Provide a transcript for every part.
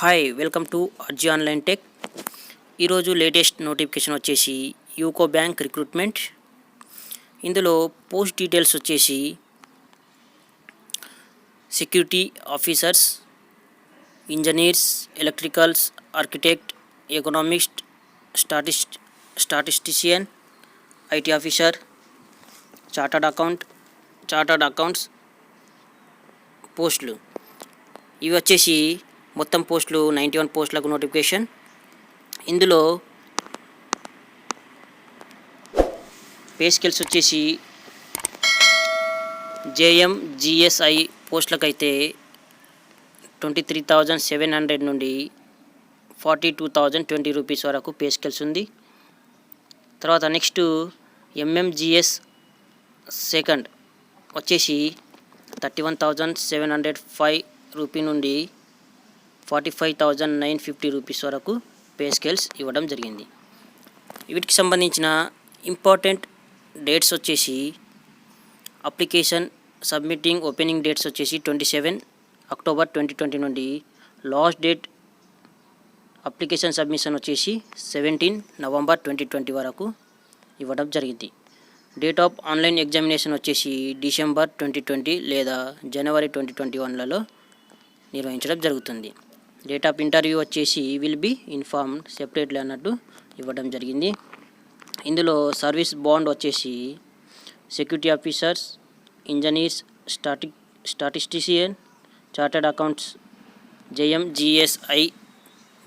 Hi welcome to అర్జీ online tech. ఈరోజు latest notification వచ్చేసి యూకో బ్యాంక్ రిక్రూట్మెంట్. ఇందులో పోస్ట్ డీటెయిల్స్ వచ్చేసి security officers, engineers, electricals, architect, economist, statistician, IT officer, chartered accounts పోస్టులు. ఇవి వచ్చేసి మొత్తం పోస్టులు 91 పోస్టులకు నోటిఫికేషన్. ఇందులో పే స్కేల్స్ వచ్చేసి జేఎంజిఎస్ఐ పోస్టులకైతే 23,700 నుండి 42,020 రూపీస్ వరకు పే స్కేల్స్ ఉంది. తర్వాత నెక్స్ట్ ఎంఎంజిఎస్ సెకండ్ వచ్చేసి 31,705 రూపీ నుండి 45,950 రూపీస్ వరకు పే స్కేల్స్ ఇవ్వడం జరిగింది. వీటికి సంబంధించిన ఇంపార్టెంట్ డేట్స్ వచ్చేసి అప్లికేషన్ సబ్మిటింగ్ ఓపెనింగ్ డేట్స్ వచ్చేసి 27 అక్టోబర్ 2020 నుండి లాస్ట్ డేట్ అప్లికేషన్ సబ్మిషన్ వచ్చేసి 17 నవంబర్ 2020 వరకు ఇవ్వడం జరిగింది. డేట్ ఆఫ్ ఆన్లైన్ ఎగ్జామినేషన్ వచ్చేసి డిసెంబర్ 2020 లేదా జనవరి 2021లలో నిర్వహించడం జరుగుతుంది. డేట్ ఆఫ్ ఇంటర్వ్యూ వచ్చేసి విల్ బి ఇన్ఫార్మ్డ్ సెపరేట్లీ అన్నట్టు ఇవ్వడం జరిగింది. ఇందులో సర్వీస్ బాండ్ వచ్చేసి security officers, engineers, statistician, chartered accounts, JMGS I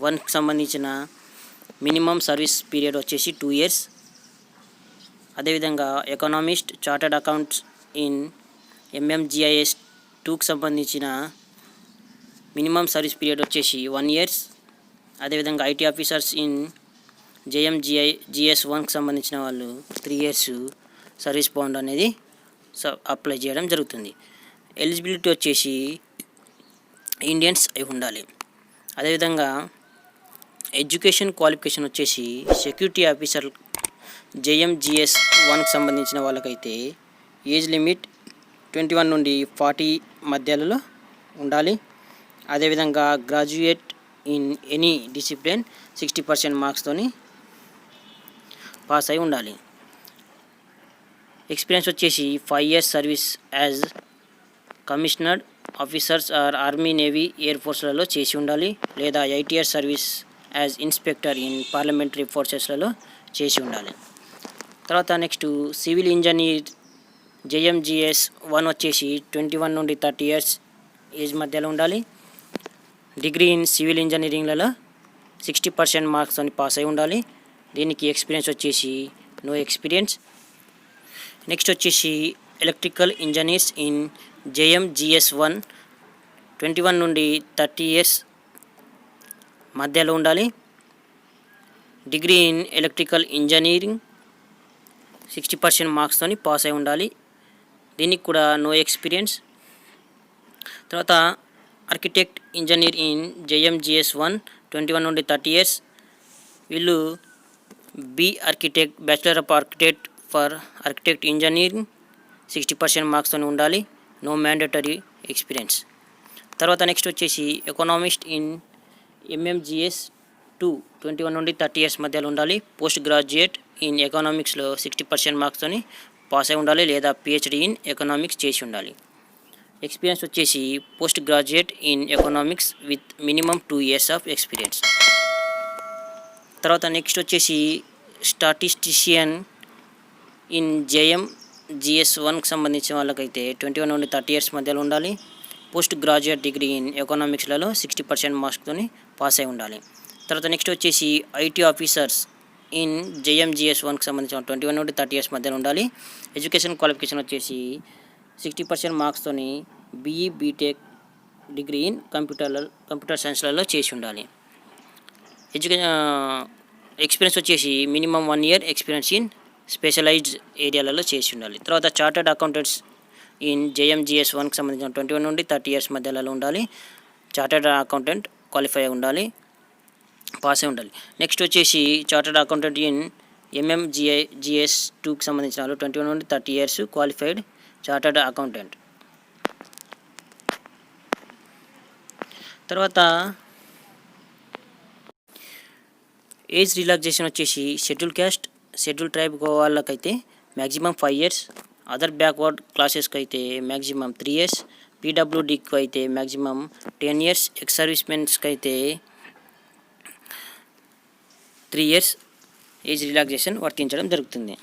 1కి సంబంధించిన మినిమం సర్వీస్ పీరియడ్ వచ్చేసి 2 years. అదేవిధంగా economist, chartered accounts in MMGIS 2కి సంబంధించిన మినిమం సర్వీస్ పీరియడ్ వచ్చేసి 1 year. అదేవిధంగా ఐటీ ఆఫీసర్స్ ఇన్ జేఎంజిఎస్ 1కి సంబంధించిన వాళ్ళు 3 years సర్వీస్ బాండ్ అనేది అప్లై చేయడం జరుగుతుంది. ఎలిజిబిలిటీ వచ్చేసి ఇండియన్స్ అయి ఉండాలి. అదేవిధంగా ఎడ్యుకేషన్ క్వాలిఫికేషన్ వచ్చేసి సెక్యూరిటీ ఆఫీసర్ జేఎంజిఎస్ 1కి సంబంధించిన వాళ్ళకైతే ఏజ్ లిమిట్ 21 నుండి 40 మధ్యలో ఉండాలి. అదేవిధంగా గ్రాడ్యుయేట్ ఇన్ ఎనీ డిసిప్లిన్ 60% మార్క్స్తోని పాస్ అయి ఉండాలి. ఎక్స్పీరియన్స్ వచ్చేసి 5 years service as commissioned officers or army, navy, air ఫోర్స్లలో చేసి ఉండాలి, లేదా 8 years service as inspector in parliamentary ఫోర్సెస్లలో చేసి ఉండాలి. తర్వాత నెక్స్ట్ సివిల్ ఇంజనీర్ జేఎంజిఎస్ 1 వచ్చేసి 21 నుండి 30 years ఏజ్ మధ్యలో ఉండాలి. డిగ్రీ ఇన్ సివిల్ ఇంజనీరింగ్లలో 60% మార్క్స్తో పాస్ అయి ఉండాలి. దీనికి ఎక్స్పీరియన్స్ వచ్చేసి నో ఎక్స్పీరియన్స్. నెక్స్ట్ వచ్చేసి ఎలక్ట్రికల్ ఇంజనీర్స్ ఇన్ జేఎంజిఎస్ 1 21 నుండి 30 years మధ్యలో ఉండాలి. డిగ్రీ ఇన్ ఎలక్ట్రికల్ ఇంజనీరింగ్ 60% మార్క్స్తో పాస్ అయి ఉండాలి. దీనికి కూడా నో ఎక్స్పీరియన్స్. తర్వాత ఆర్కిటెక్ట్ ఇంజనీర్ ఇన్ జేఎంజిఎస్ 1 21 నుండి 30 years వీళ్ళు B architect, bachelor of architect for architect engineering 60% మార్క్స్తో ఉండాలి. No mandatory experience. తర్వాత నెక్స్ట్ వచ్చేసి ఎకనామిస్ట్ ఇన్ ఎంఎంజిఎస్ 2 21 నుండి 30 years మధ్యలో ఉండాలి. పోస్ట్ గ్రాడ్యుయేట్ ఇన్ ఎకనామిక్స్లో 60% మార్క్స్తో పాస్ అయి ఉండాలి, లేదా పిహెచ్డి ఇన్ ఎకనామిక్స్ చేసి ఉండాలి. ఎక్స్పీరియన్స్ వచ్చేసి post graduate in economics with minimum 2 years of experience. తర్వాత నెక్స్ట్ వచ్చేసి స్టాటిస్టిషియన్ ఇన్ జేఎంజిఎస్ 1కి సంబంధించిన వాళ్ళకైతే 21 నుండి 30 years మధ్యలో ఉండాలి. పోస్ట్ గ్రాడ్యుయేట్ డిగ్రీ ఇన్ ఎకనామిక్స్లలో 60% మార్క్స్తో పాస్ అయి ఉండాలి. తర్వాత నెక్స్ట్ వచ్చేసి ఐటీ ఆఫీసర్స్ ఇన్ జేఎంజిఎస్ 1కి సంబంధించిన 21 నుండి 30 years మధ్యలో ఉండాలి. ఎడ్యుకేషన్ క్వాలిఫికేషన్ వచ్చేసి 60% మార్క్స్తోని BE, B Tech degree in computer సైన్స్లలో చేసి ఉండాలి. ఎక్స్పీరియన్స్ వచ్చేసి minimum 1 year experience in specialised ఏరియాలలో చేసి ఉండాలి. తర్వాత చార్టర్డ్ అకౌంటెంట్స్ ఇన్ జేఎంజిఎస్ 1కి సంబంధించిన 21 నుండి 30 years మధ్యలో ఉండాలి. చార్టర్డ్ అకౌంటెంట్ క్వాలిఫై అయి ఉండాలి, పాస్ అయి ఉండాలి. నెక్స్ట్ వచ్చేసి చార్టర్డ్ అకౌంటెంట్ ఇన్ ఎంఎంజిఎస్ 2కి సంబంధించిన వాళ్ళు 21 నుండి 30 years క్వాలిఫైడ్ చార్టర్డ్ అకౌంటెంట్. తర్వాత ఏజ్ రిలాక్సేషన్ వచ్చేసి షెడ్యూల్ క్యాస్ట్ షెడ్యూల్ ట్రైబ్ వాళ్ళకైతే మ్యాక్సిమం 5 years, అదర్ బ్యాక్వర్డ్ క్లాసెస్కి అయితే మ్యాక్సిమం 3 years, పీడబ్ల్యూడీకి అయితే మ్యాక్సిమం 10 years, ఎక్స్ సర్వీస్ మెన్స్కి అయితే 3 years ఏజ్ రిలాక్సేషన్ వర్తించడం జరుగుతుంది.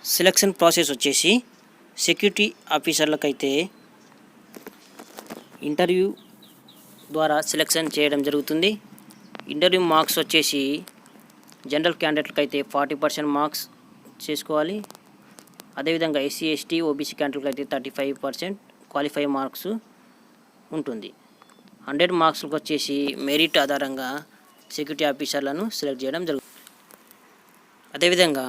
సెలక్షన్ ప్రాసెస్ వచ్చేసి సెక్యూరిటీ ఆఫీసర్లకైతే ఇంటర్వ్యూ ద్వారా సెలెక్షన్ చేయడం జరుగుతుంది. ఇంటర్వ్యూ మార్క్స్ వచ్చేసి జనరల్ క్యాండిడేట్లకు అయితే 40% మార్క్స్ చేసుకోవాలి. అదేవిధంగా ఎస్సీ ఎస్టీ ఓబీసీ క్యాండిడేట్లకు అయితే 35% క్వాలిఫై మార్క్స్ ఉంటుంది. 100 మార్క్స్కి వచ్చేసి మెరిట్ ఆధారంగా సెక్యూరిటీ ఆఫీసర్లను సెలెక్ట్ చేయడం జరుగుతుంది. అదేవిధంగా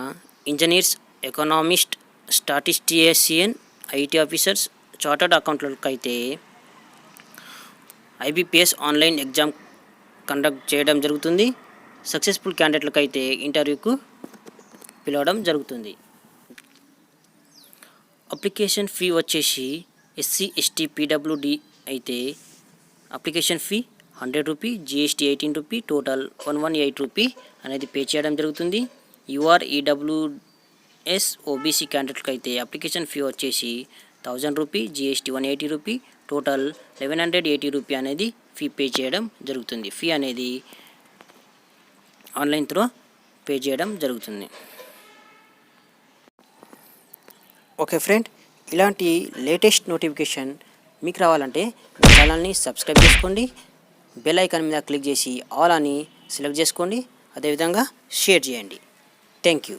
engineers, economist, statistician, IT officers, chartered అకౌంటెంట్లకు అయితే ఐబీపీఎస్ ఆన్లైన్ ఎగ్జామ్ కండక్ట్ చేయడం జరుగుతుంది. సక్సెస్ఫుల్ క్యాండిడేట్లకు అయితే ఇంటర్వ్యూకు పిలవడం జరుగుతుంది. అప్లికేషన్ ఫీ వచ్చేసి ఎస్సీ ఎస్టీ పీడబ్ల్యూడీ అయితే application fee 100 rupee, GST 18 rupee, total 118 rupee అనేది పే చేయడం జరుగుతుంది. యూఆర్ ఈడబ్ల్యూఎస్ ఓబీసీ క్యాండిడేట్కి అయితే అప్లికేషన్ ఫీ వచ్చేసి 1000 rupee, GST 180 rupee, total 1180 rupee అనేది ఫీ పే చేయడం జరుగుతుంది. ఫీ అనేది ఆన్లైన్ త్రూ పే చేయడం జరుగుతుంది. ఓకే ఫ్రెండ్, ఇలాంటి లేటెస్ట్ నోటిఫికేషన్ మీకు రావాలంటే మీ ఛానల్ని సబ్స్క్రైబ్ చేసుకోండి. బెల్ ఐకాన్ మీద క్లిక్ చేసి ఆల్ అని సెలెక్ట్ చేసుకోండి. అదేవిధంగా షేర్ చేయండి. Thank you.